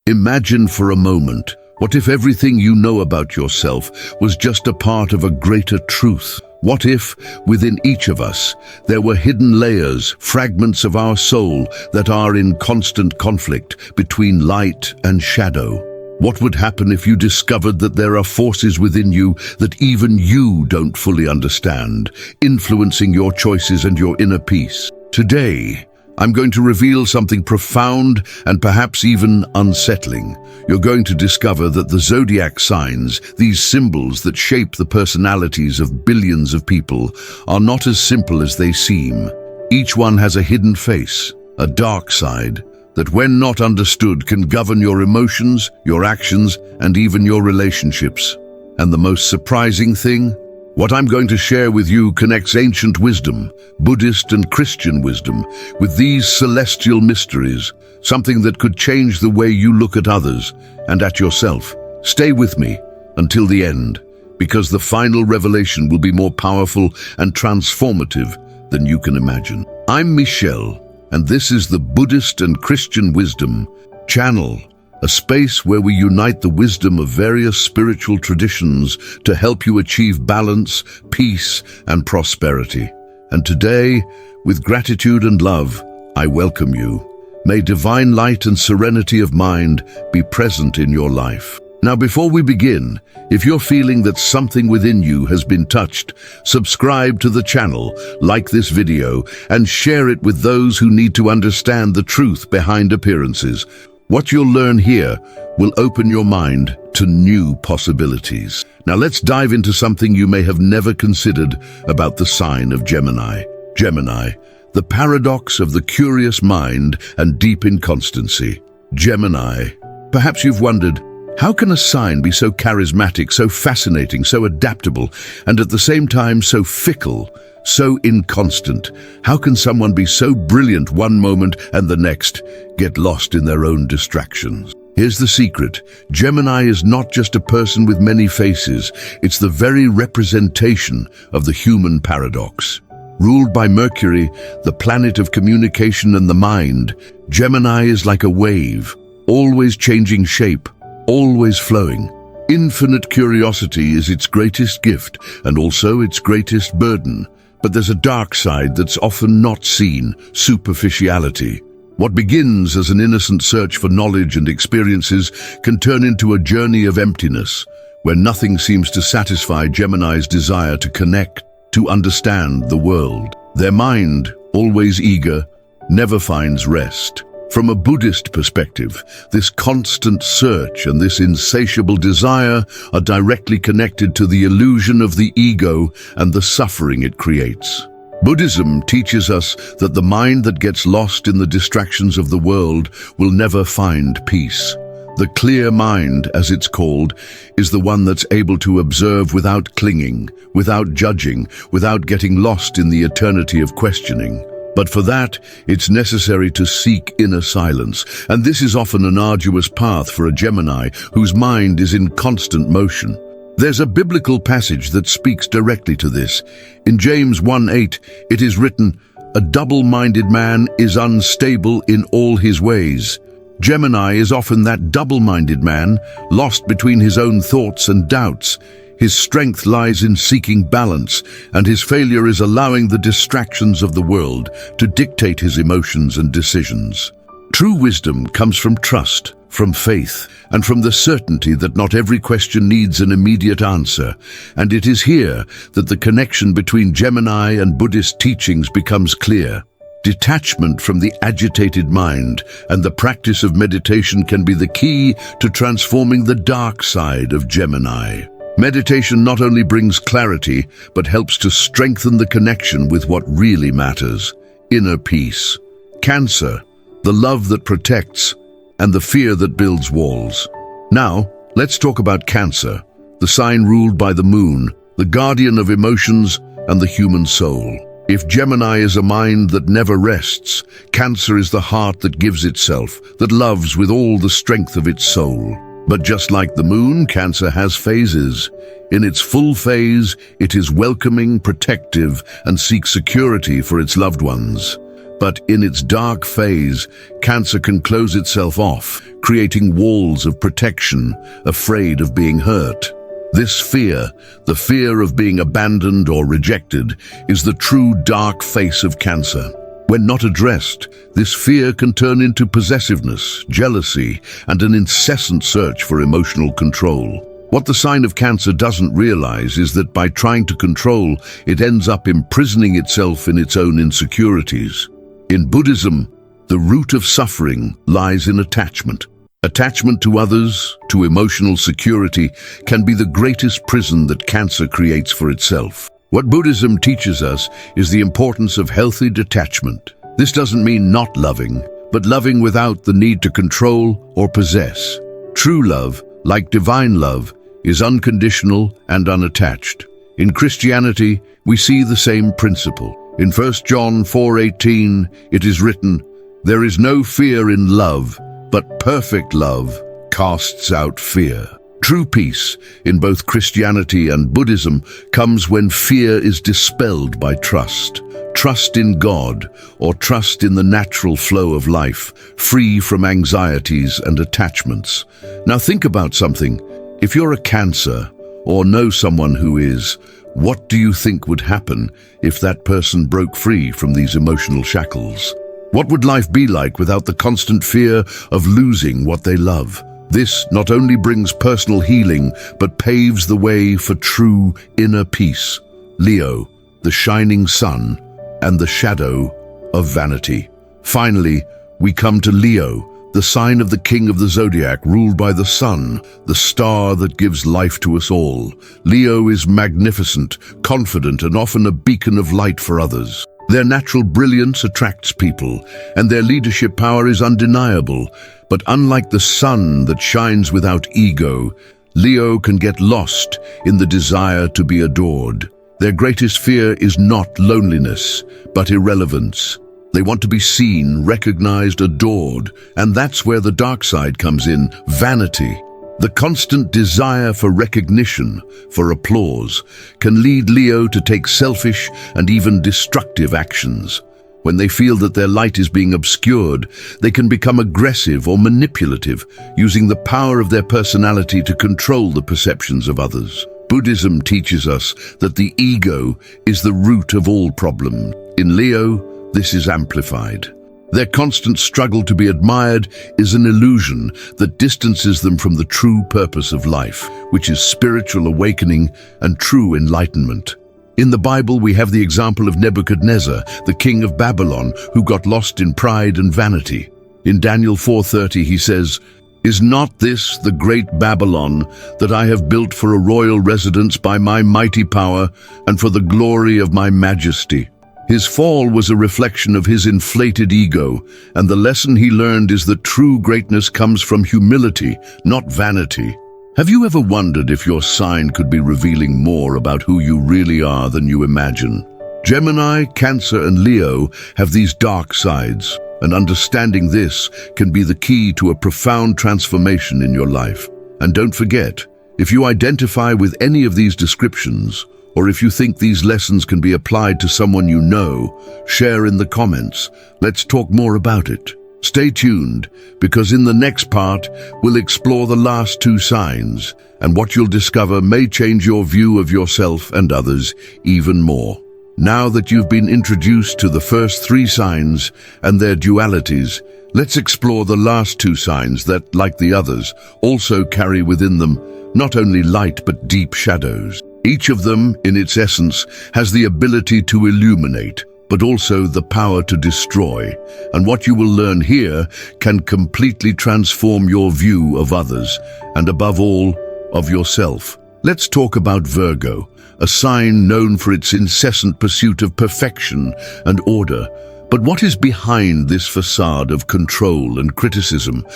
Imagine for a moment, what if everything you know about yourself was just a part of a greater truth? What if, within each of us, there were hidden layers, fragments of our soul that are in constant conflict between light and shadow? What would happen if you discovered that there are forces within you that even you don't fully understand, influencing your choices and your inner peace? Today, I'm going to reveal something profound and perhaps even unsettling. You're going to discover that the Zodiac signs, these symbols that shape the personalities of billions of people, are not as simple as they seem. Each one has a hidden face, a dark side, that when not understood can govern your emotions, your actions, and even your relationships. And the most surprising thing? What I'm going to share with you connects ancient wisdom, Buddhist and Christian wisdom, with these celestial mysteries, something that could change the way you look at others and at yourself. Stay with me until the end, because the final revelation will be more powerful and transformative than you can imagine. I'm Michelle, and this is the Buddhist and Christian Wisdom Channel, a space where we unite the wisdom of various spiritual traditions to help you achieve balance, peace, and prosperity. And today, with gratitude and love, I welcome you. May divine light and serenity of mind be present in your life. Now, before we begin, if you're feeling that something within you has been touched, subscribe to the channel, like this video, and share it with those who need to understand the truth behind appearances. What you'll learn here will open your mind to new possibilities. Now let's dive into something you may have never considered about the sign of Gemini. Gemini, the paradox of the curious mind and deep inconstancy. Gemini. Perhaps you've wondered, how can a sign be so charismatic, so fascinating, so adaptable, and at the same time so fickle, so inconstant? How can someone be so brilliant one moment and the next get lost in their own distractions? Here's the secret. Gemini is not just a person with many faces. It's the very representation of the human paradox. Ruled by Mercury, the planet of communication and the mind, Gemini is like a wave, always changing shape, always flowing. Infinite curiosity is its greatest gift and also its greatest burden. But there's a dark side that's often not seen, superficiality. What begins as an innocent search for knowledge and experiences can turn into a journey of emptiness, where nothing seems to satisfy Gemini's desire to connect, to understand the world. Their mind, always eager, never finds rest. From a Buddhist perspective, this constant search and this insatiable desire are directly connected to the illusion of the ego and the suffering it creates. Buddhism teaches us that the mind that gets lost in the distractions of the world will never find peace. The clear mind, as it's called, is the one that's able to observe without clinging, without judging, without getting lost in the eternity of questioning. But for that, it's necessary to seek inner silence, and this is often an arduous path for a Gemini whose mind is in constant motion. There's a biblical passage that speaks directly to this. In James 1:8, it is written, "A double-minded man is unstable in all his ways." Gemini is often that double-minded man, lost between his own thoughts and doubts. His strength lies in seeking balance, and his failure is allowing the distractions of the world to dictate his emotions and decisions. True wisdom comes from trust, from faith, and from the certainty that not every question needs an immediate answer. And it is here that the connection between Gemini and Buddhist teachings becomes clear. Detachment from the agitated mind and the practice of meditation can be the key to transforming the dark side of Gemini. Meditation not only brings clarity, but helps to strengthen the connection with what really matters: inner peace. Cancer, the love that protects, and the fear that builds walls. Now, let's talk about Cancer, the sign ruled by the moon, the guardian of emotions and the human soul. If Gemini is a mind that never rests, Cancer is the heart that gives itself, that loves with all the strength of its soul. But just like the moon, Cancer has phases. In its full phase, it is welcoming, protective, and seeks security for its loved ones. But in its dark phase, Cancer can close itself off, creating walls of protection, afraid of being hurt. This fear, the fear of being abandoned or rejected, is the true dark face of Cancer. When not addressed, this fear can turn into possessiveness, jealousy, and an incessant search for emotional control. What the sign of Cancer doesn't realize is that by trying to control, it ends up imprisoning itself in its own insecurities. In Buddhism, the root of suffering lies in attachment. Attachment to others, to emotional security, can be the greatest prison that Cancer creates for itself. What Buddhism teaches us is the importance of healthy detachment. This doesn't mean not loving, but loving without the need to control or possess. True love, like divine love, is unconditional and unattached. In Christianity, we see the same principle. In 1 John 4:18, it is written, "There is no fear in love, but perfect love casts out fear." True peace, in both Christianity and Buddhism, comes when fear is dispelled by trust. Trust in God, or trust in the natural flow of life, free from anxieties and attachments. Now think about something. If you're a Cancer, or know someone who is, what do you think would happen if that person broke free from these emotional shackles? What would life be like without the constant fear of losing what they love? This not only brings personal healing, but paves the way for true inner peace. Leo, the shining sun and the shadow of vanity. Finally, we come to Leo, the sign of the king of the Zodiac, ruled by the sun, the star that gives life to us all. Leo is magnificent, confident, and often a beacon of light for others. Their natural brilliance attracts people, and their leadership power is undeniable. But unlike the sun that shines without ego, Leo can get lost in the desire to be adored. Their greatest fear is not loneliness, but irrelevance. They want to be seen, recognized, adored, and that's where the dark side comes in, vanity. The constant desire for recognition, for applause, can lead Leo to take selfish and even destructive actions. When they feel that their light is being obscured, they can become aggressive or manipulative, using the power of their personality to control the perceptions of others. Buddhism teaches us that the ego is the root of all problems. In Leo, this is amplified. Their constant struggle to be admired is an illusion that distances them from the true purpose of life, which is spiritual awakening and true enlightenment. In the Bible, we have the example of Nebuchadnezzar, the king of Babylon, who got lost in pride and vanity. In Daniel 4:30, he says, "Is not this the great Babylon that I have built for a royal residence by my mighty power and for the glory of my majesty?" His fall was a reflection of his inflated ego, and the lesson he learned is that true greatness comes from humility, not vanity. Have you ever wondered if your sign could be revealing more about who you really are than you imagine? Gemini, Cancer, and Leo have these dark sides, and understanding this can be the key to a profound transformation in your life. And don't forget, if you identify with any of these descriptions, or if you think these lessons can be applied to someone you know, share in the comments. Let's talk more about it. Stay tuned, because in the next part, we'll explore the last two signs, and what you'll discover may change your view of yourself and others even more. Now that you've been introduced to the first three signs and their dualities, let's explore the last two signs that, like the others, also carry within them not only light but deep shadows. Each of them, in its essence, has the ability to illuminate, but also the power to destroy. And what you will learn here can completely transform your view of others, and above all, of yourself. Let's talk about Virgo, a sign known for its incessant pursuit of perfection and order. But what is behind this facade of control and criticism?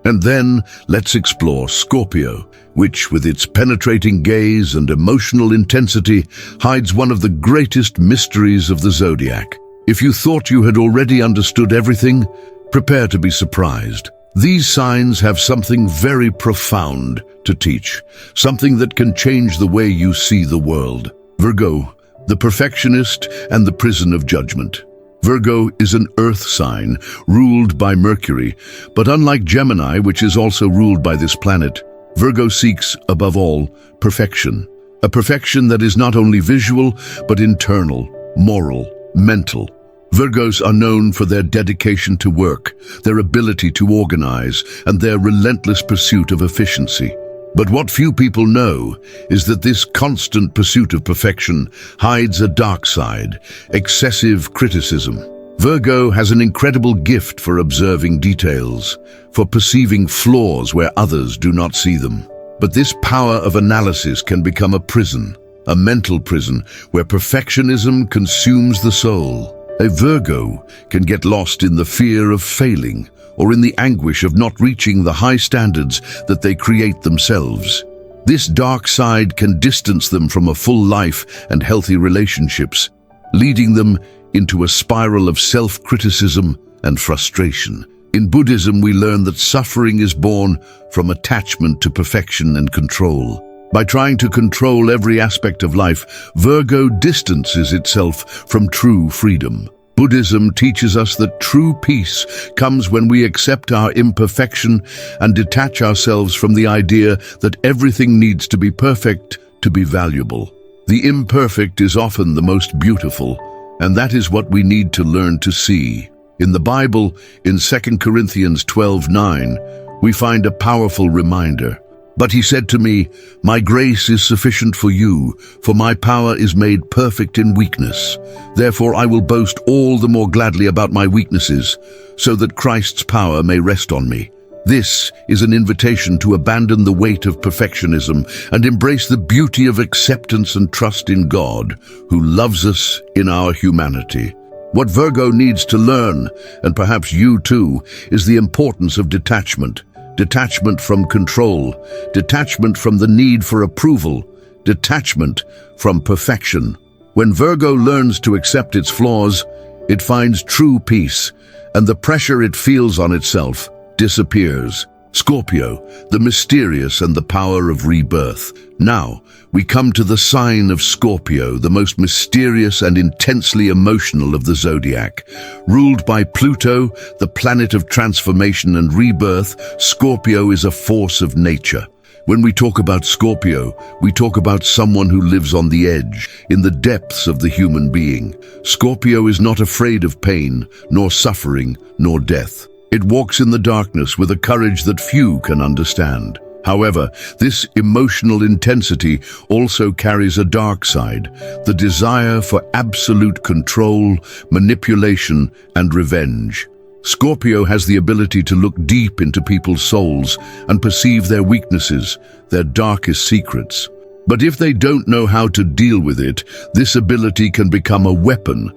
And then let's explore Scorpio, which, with its penetrating gaze and emotional intensity, hides one of the greatest mysteries of the Zodiac. If you thought you had already understood everything, prepare to be surprised. These signs have something very profound to teach, something that can change the way you see the world. Virgo, the perfectionist and the prison of judgment. Virgo is an earth sign, ruled by Mercury, but unlike Gemini, which is also ruled by this planet, Virgo seeks, above all, perfection. A perfection that is not only visual, but internal, moral, mental. Virgos are known for their dedication to work, their ability to organize, and their relentless pursuit of efficiency. But what few people know is that this constant pursuit of perfection hides a dark side, excessive criticism. Virgo has an incredible gift for observing details, for perceiving flaws where others do not see them. But this power of analysis can become a prison, a mental prison where perfectionism consumes the soul. A Virgo can get lost in the fear of failing or in the anguish of not reaching the high standards that they create themselves. This dark side can distance them from a full life and healthy relationships, leading them into a spiral of self-criticism and frustration. In Buddhism, we learn that suffering is born from attachment to perfection and control. By trying to control every aspect of life, Virgo distances itself from true freedom. Buddhism teaches us that true peace comes when we accept our imperfection and detach ourselves from the idea that everything needs to be perfect to be valuable. The imperfect is often the most beautiful, and that is what we need to learn to see. In the Bible, in 2 Corinthians 12:9, we find a powerful reminder. But he said to me, "My grace is sufficient for you, for my power is made perfect in weakness. Therefore I will boast all the more gladly about my weaknesses, so that Christ's power may rest on me." This is an invitation to abandon the weight of perfectionism and embrace the beauty of acceptance and trust in God, who loves us in our humanity. What Virgo needs to learn, and perhaps you too, is the importance of detachment. Detachment from control, detachment from the need for approval, detachment from perfection. When Virgo learns to accept its flaws, it finds true peace, and the pressure it feels on itself disappears. Scorpio, the mysterious and the power of rebirth. Now, we come to the sign of Scorpio, the most mysterious and intensely emotional of the zodiac. Ruled by Pluto, the planet of transformation and rebirth, Scorpio is a force of nature. When we talk about Scorpio, we talk about someone who lives on the edge, in the depths of the human being. Scorpio is not afraid of pain, nor suffering, nor death. It walks in the darkness with a courage that few can understand. However, this emotional intensity also carries a dark side, the desire for absolute control, manipulation, and revenge. Scorpio has the ability to look deep into people's souls and perceive their weaknesses, their darkest secrets. But if they don't know how to deal with it, this ability can become a weapon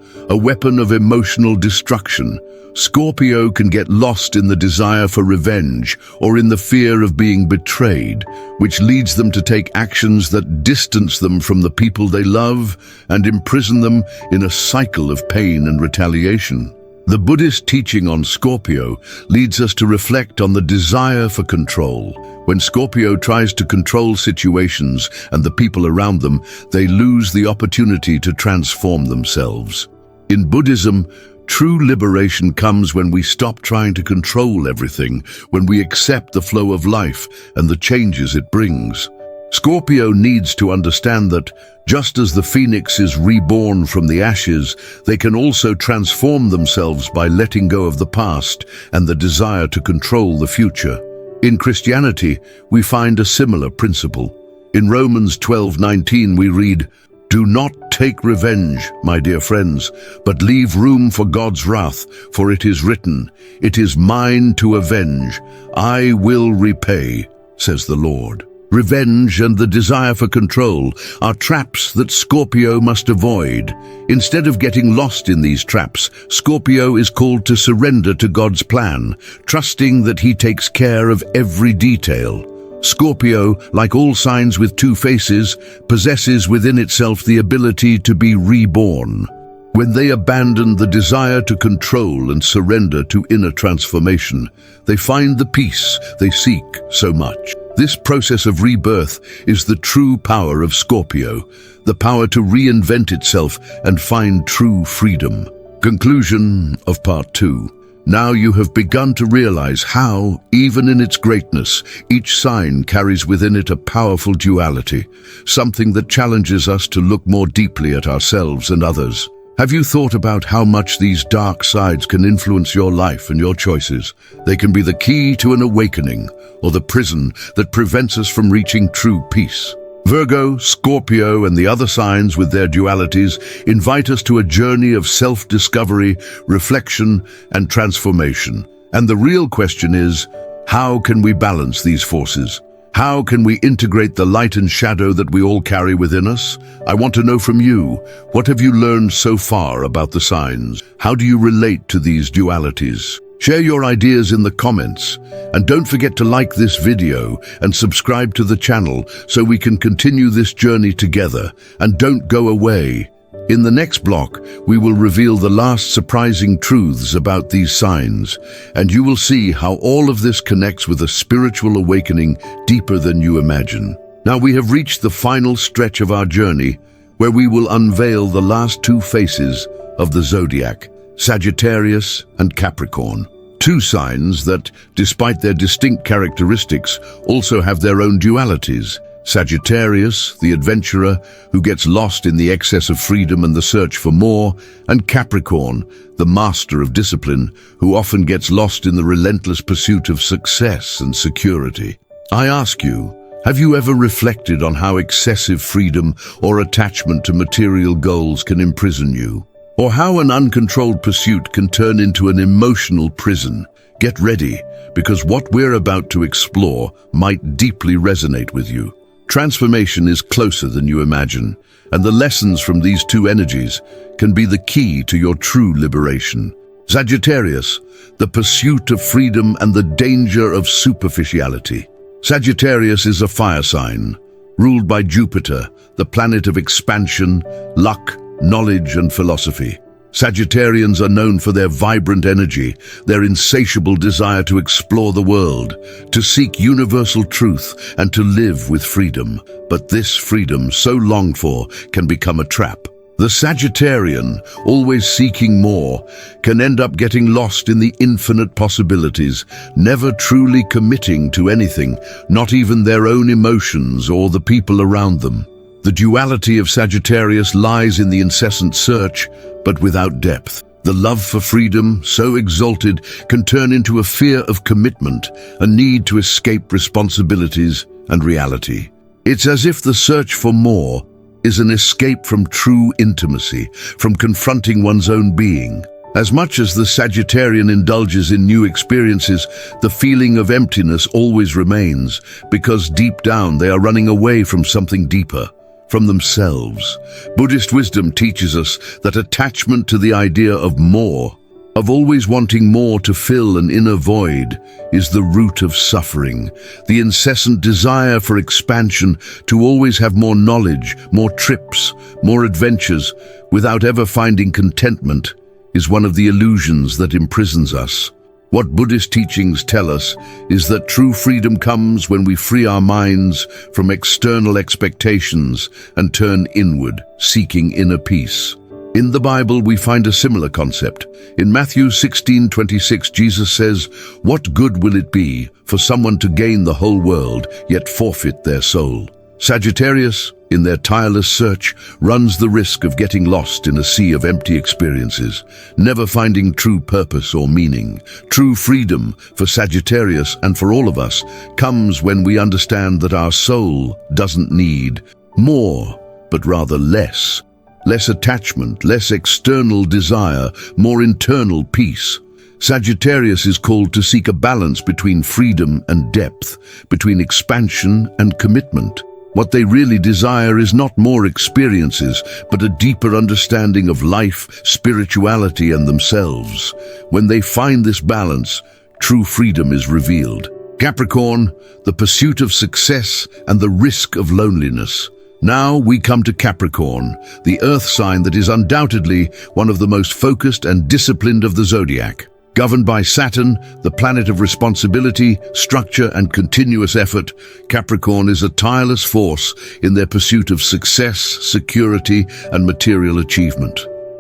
of emotional destruction. Scorpio can get lost in the desire for revenge or in the fear of being betrayed, which leads them to take actions that distance them from the people they love and imprison them in a cycle of pain and retaliation. The Buddhist teaching on Scorpio leads us to reflect on the desire for control. When Scorpio tries to control situations and the people around them, they lose the opportunity to transform themselves. In Buddhism, true liberation comes when we stop trying to control everything, when we accept the flow of life and the changes it brings. Scorpio needs to understand that, just as the phoenix is reborn from the ashes, they can also transform themselves by letting go of the past and the desire to control the future. In Christianity, we find a similar principle. In Romans 12:19 we read, "Do not take revenge, my dear friends, but leave room for God's wrath, for it is written, 'It is mine to avenge, I will repay,' says the Lord." Revenge and the desire for control are traps that Scorpio must avoid. Instead of getting lost in these traps, Scorpio is called to surrender to God's plan, trusting that He takes care of every detail. Scorpio, like all signs with two faces, possesses within itself the ability to be reborn. When they abandon the desire to control and surrender to inner transformation, they find the peace they seek so much. This process of rebirth is the true power of Scorpio, the power to reinvent itself and find true freedom. Conclusion of Part 2. Now you have begun to realize how, even in its greatness, each sign carries within it a powerful duality, something that challenges us to look more deeply at ourselves and others. Have you thought about how much these dark sides can influence your life and your choices? They can be the key to an awakening, or the prison that prevents us from reaching true peace. Virgo, Scorpio, and the other signs with their dualities invite us to a journey of self-discovery, reflection, and transformation. And the real question is, how can we balance these forces? How can we integrate the light and shadow that we all carry within us? I want to know from you, what have you learned so far about the signs? How do you relate to these dualities? Share your ideas in the comments, and don't forget to like this video and subscribe to the channel so we can continue this journey together. And don't go away. In the next block, we will reveal the last surprising truths about these signs, and you will see how all of this connects with a spiritual awakening deeper than you imagine. Now we have reached the final stretch of our journey, where we will unveil the last two faces of the Zodiac, Sagittarius and Capricorn. Two signs that, despite their distinct characteristics, also have their own dualities. Sagittarius, the adventurer who gets lost in the excess of freedom and the search for more, and Capricorn, the master of discipline, who often gets lost in the relentless pursuit of success and security. I ask you, have you ever reflected on how excessive freedom or attachment to material goals can imprison you? Or how an uncontrolled pursuit can turn into an emotional prison? Get ready, because what we're about to explore might deeply resonate with you. Transformation is closer than you imagine, and the lessons from these two energies can be the key to your true liberation. Sagittarius, the pursuit of freedom and the danger of superficiality. Sagittarius is a fire sign, ruled by Jupiter, the planet of expansion, luck, knowledge, and philosophy. Sagittarians are known for their vibrant energy, their insatiable desire to explore the world, to seek universal truth, and to live with freedom. But this freedom, so longed for, can become a trap. The Sagittarian, always seeking more, can end up getting lost in the infinite possibilities, never truly committing to anything, not even their own emotions or the people around them. The duality of Sagittarius lies in the incessant search, but without depth. The love for freedom, so exalted, can turn into a fear of commitment, a need to escape responsibilities and reality. It's as if the search for more is an escape from true intimacy, from confronting one's own being. As much as the Sagittarian indulges in new experiences, the feeling of emptiness always remains, because deep down they are running away from something deeper, from themselves. Buddhist wisdom teaches us that attachment to the idea of more, of always wanting more to fill an inner void, is the root of suffering. The incessant desire for expansion, to always have more knowledge, more trips, more adventures, without ever finding contentment, is one of the illusions that imprisons us. What Buddhist teachings tell us is that true freedom comes when we free our minds from external expectations and turn inward, seeking inner peace. In the Bible, we find a similar concept. In Matthew 16:26, Jesus says, "What good will it be for someone to gain the whole world, yet forfeit their soul?" Sagittarius, in their tireless search, runs the risk of getting lost in a sea of empty experiences, never finding true purpose or meaning. True freedom for Sagittarius and for all of us comes when we understand that our soul doesn't need more, but rather less. Less attachment, less external desire, more internal peace. Sagittarius is called to seek a balance between freedom and depth, between expansion and commitment. What they really desire is not more experiences, but a deeper understanding of life, spirituality, and themselves. When they find this balance, true freedom is revealed. Capricorn, the pursuit of success and the risk of loneliness. Now we come to Capricorn, the earth sign that is undoubtedly one of the most focused and disciplined of the zodiac. Governed by Saturn, the planet of responsibility, structure, and continuous effort, Capricorn is a tireless force in their pursuit of success, security, and material achievement.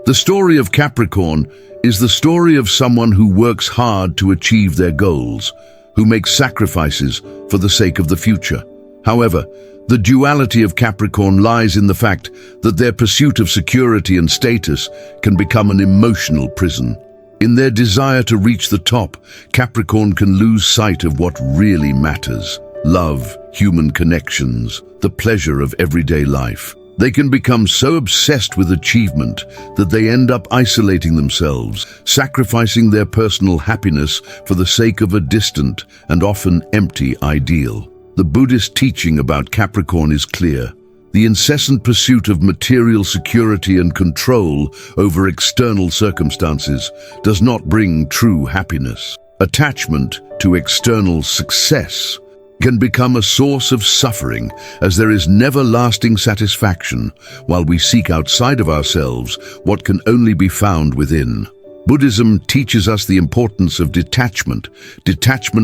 The story of Capricorn is the story of someone who works hard to achieve their goals, who makes sacrifices for the sake of the future. However, the duality of Capricorn lies in the fact that their pursuit of security and status can become an emotional prison. In their desire to reach the top, Capricorn can lose sight of what really matters: love, human connections, the pleasure of everyday life. They can become so obsessed with achievement that they end up isolating themselves, sacrificing their personal happiness for the sake of a distant and often empty ideal. The Buddhist teaching about Capricorn is clear. The incessant pursuit of material security and control over external circumstances does not bring true happiness. Attachment to external success can become a source of suffering, as there is never lasting satisfaction while we seek outside of ourselves what can only be found within. Buddhism teaches us the importance of detachment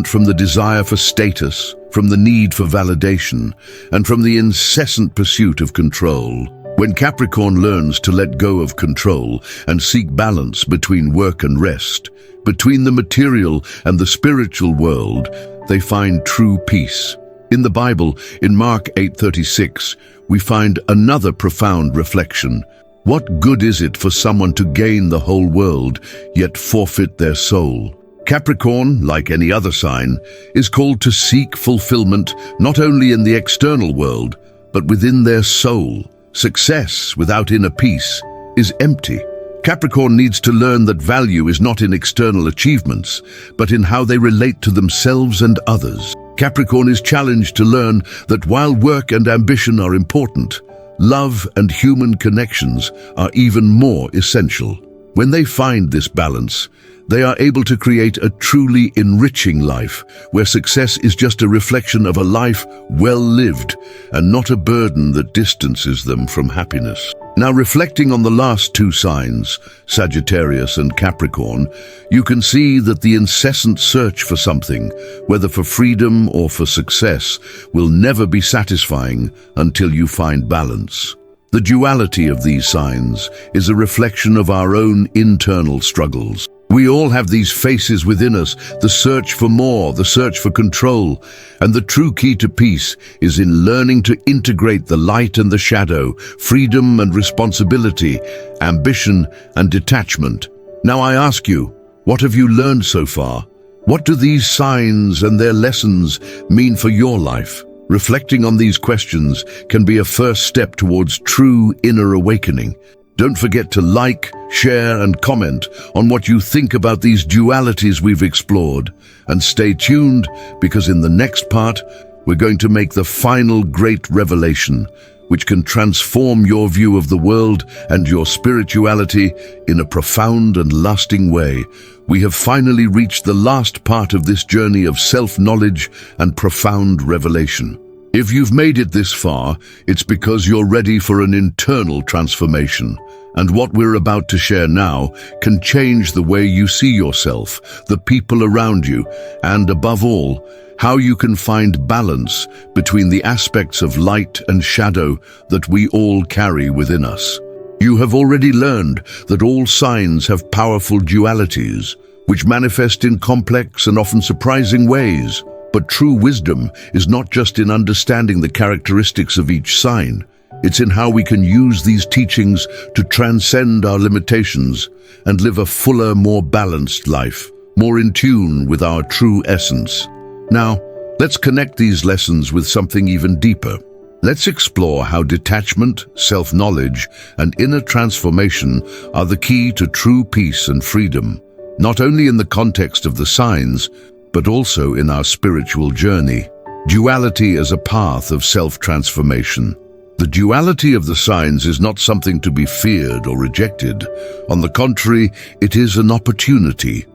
from the desire for status, from the need for validation, and from the incessant pursuit of control. When Capricorn learns to let go of control and seek balance between work and rest, between the material and the spiritual world, they find true peace. In the Bible, in Mark 8:36, we find another profound reflection. What good is it for someone to gain the whole world, yet forfeit their soul? Capricorn, like any other sign, is called to seek fulfillment not only in the external world, but within their soul. Success without inner peace is empty. Capricorn needs to learn that value is not in external achievements, but in how they relate to themselves and others. Capricorn is challenged to learn that while work and ambition are important, love and human connections are even more essential. When they find this balance, they are able to create a truly enriching life, where success is just a reflection of a life well lived and not a burden that distances them from happiness. Now, reflecting on the last two signs, Sagittarius and Capricorn, you can see that the incessant search for something, whether for freedom or for success, will never be satisfying until you find balance. The duality of these signs is a reflection of our own internal struggles. We all have these faces within us, the search for more, the search for control, and the true key to peace is in learning to integrate the light and the shadow, freedom and responsibility, ambition and detachment. Now I ask you, what have you learned so far? What do these signs and their lessons mean for your life? Reflecting on these questions can be a first step towards true inner awakening. Don't forget to like, share, and comment on what you think about these dualities we've explored. And stay tuned, because in the next part, we're going to make the final great revelation, which can transform your view of the world and your spirituality in a profound and lasting way. We have finally reached the last part of this journey of self-knowledge and profound revelation. If you've made it this far, it's because you're ready for an internal transformation. And what we're about to share now can change the way you see yourself, the people around you, and above all, how you can find balance between the aspects of light and shadow that we all carry within us. You have already learned that all signs have powerful dualities, which manifest in complex and often surprising ways. But true wisdom is not just in understanding the characteristics of each sign. It's in how we can use these teachings to transcend our limitations and live a fuller, more balanced life, more in tune with our true essence. Now, let's connect these lessons with something even deeper. Let's explore how detachment, self-knowledge, and inner transformation are the key to true peace and freedom, not only in the context of the signs, but also in our spiritual journey. Duality as a path of self-transformation. The duality of the signs is not something to be feared or rejected. On the contrary, it is an opportunity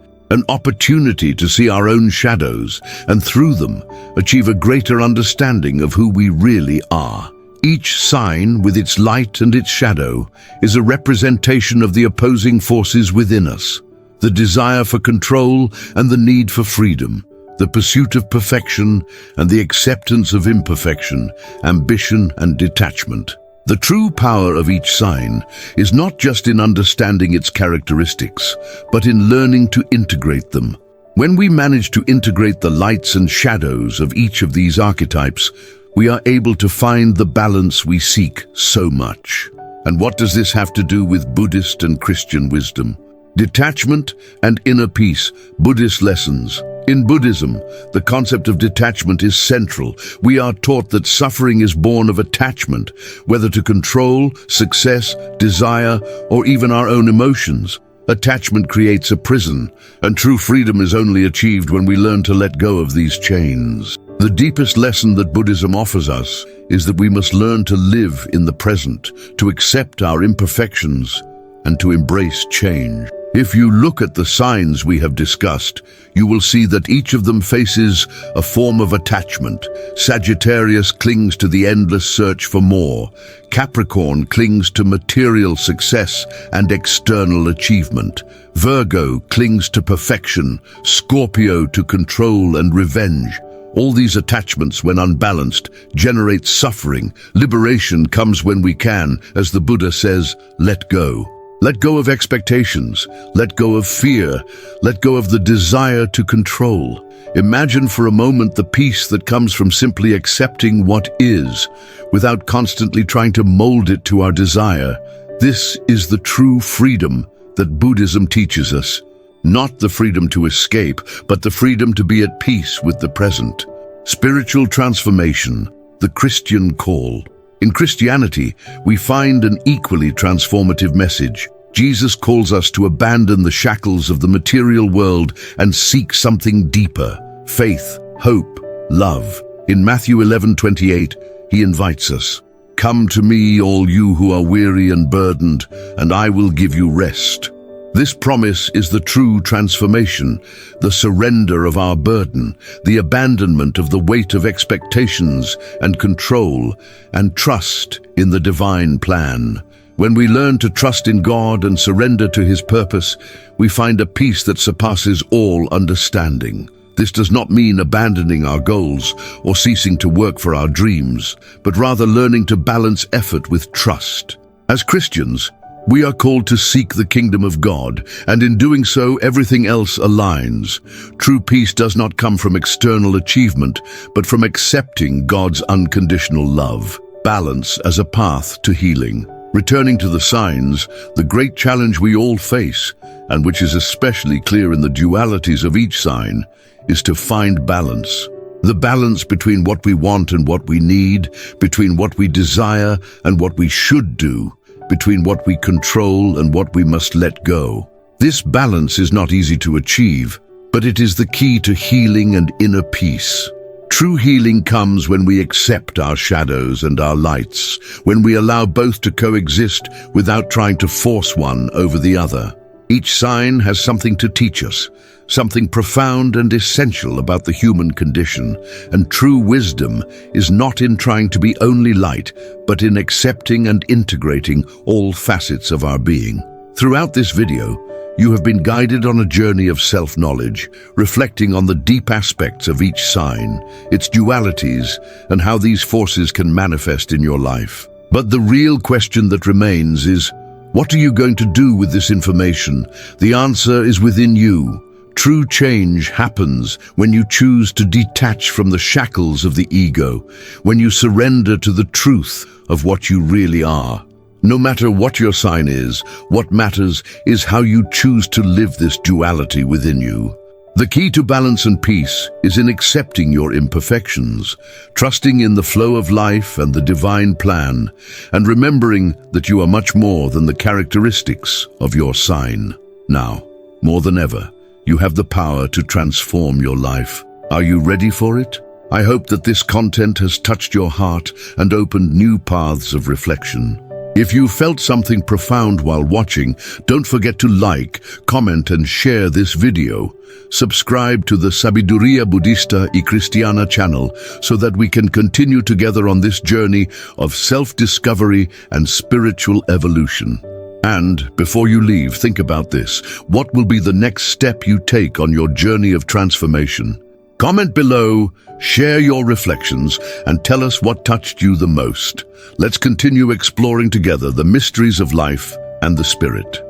to see our own shadows and through them achieve a greater understanding of who we really are. Each sign, with its light and its shadow, is a representation of the opposing forces within us. The desire for control and the need for freedom, the pursuit of perfection and the acceptance of imperfection, ambition and detachment. The true power of each sign is not just in understanding its characteristics, but in learning to integrate them. When we manage to integrate the lights and shadows of each of these archetypes, we are able to find the balance we seek so much. And what does this have to do with Buddhist and Christian wisdom? Detachment and inner peace, Buddhist lessons. In Buddhism, the concept of detachment is central. We are taught that suffering is born of attachment, whether to control, success, desire, or even our own emotions. Attachment creates a prison, and true freedom is only achieved when we learn to let go of these chains. The deepest lesson that Buddhism offers us is that we must learn to live in the present, to accept our imperfections, and to embrace change. If you look at the signs we have discussed, you will see that each of them faces a form of attachment. Sagittarius clings to the endless search for more. Capricorn clings to material success and external achievement. Virgo clings to perfection. Scorpio to control and revenge. All these attachments, when unbalanced, generate suffering. Liberation comes when we can, as the Buddha says, let go. Let go of expectations, let go of fear, let go of the desire to control. Imagine for a moment the peace that comes from simply accepting what is, without constantly trying to mold it to our desire. This is the true freedom that Buddhism teaches us. Not the freedom to escape, but the freedom to be at peace with the present. Spiritual transformation, the Christian call. In Christianity, we find an equally transformative message. Jesus calls us to abandon the shackles of the material world and seek something deeper: faith, hope, love. In Matthew 11:28, he invites us, "Come to me, all you who are weary and burdened, and I will give you rest." This promise is the true transformation, the surrender of our burden, the abandonment of the weight of expectations and control, and trust in the divine plan. When we learn to trust in God and surrender to His purpose, we find a peace that surpasses all understanding. This does not mean abandoning our goals or ceasing to work for our dreams, but rather learning to balance effort with trust. As Christians, we are called to seek the kingdom of God, and in doing so, everything else aligns. True peace does not come from external achievement, but from accepting God's unconditional love. Balance as a path to healing. Returning to the signs, the great challenge we all face, and which is especially clear in the dualities of each sign, is to find balance. The balance between what we want and what we need, between what we desire and what we should do, between what we control and what we must let go. This balance is not easy to achieve, but it is the key to healing and inner peace. True healing comes when we accept our shadows and our lights, when we allow both to coexist without trying to force one over the other. Each sign has something to teach us, something profound and essential about the human condition, and true wisdom is not in trying to be only light, but in accepting and integrating all facets of our being. Throughout this video, you have been guided on a journey of self-knowledge, reflecting on the deep aspects of each sign, its dualities, and how these forces can manifest in your life. But the real question that remains is, what are you going to do with this information? The answer is within you. True change happens when you choose to detach from the shackles of the ego, when you surrender to the truth of what you really are. No matter what your sign is, what matters is how you choose to live this duality within you. The key to balance and peace is in accepting your imperfections, trusting in the flow of life and the divine plan, and remembering that you are much more than the characteristics of your sign. Now, more than ever, you have the power to transform your life. Are you ready for it? I hope that this content has touched your heart and opened new paths of reflection. If you felt something profound while watching, don't forget to like, comment and share this video. Subscribe to the Sabiduría Budista y Cristiana channel so that we can continue together on this journey of self-discovery and spiritual evolution. And before you leave, think about this. What will be the next step you take on your journey of transformation? Comment below, share your reflections, and tell us what touched you the most. Let's continue exploring together the mysteries of life and the spirit.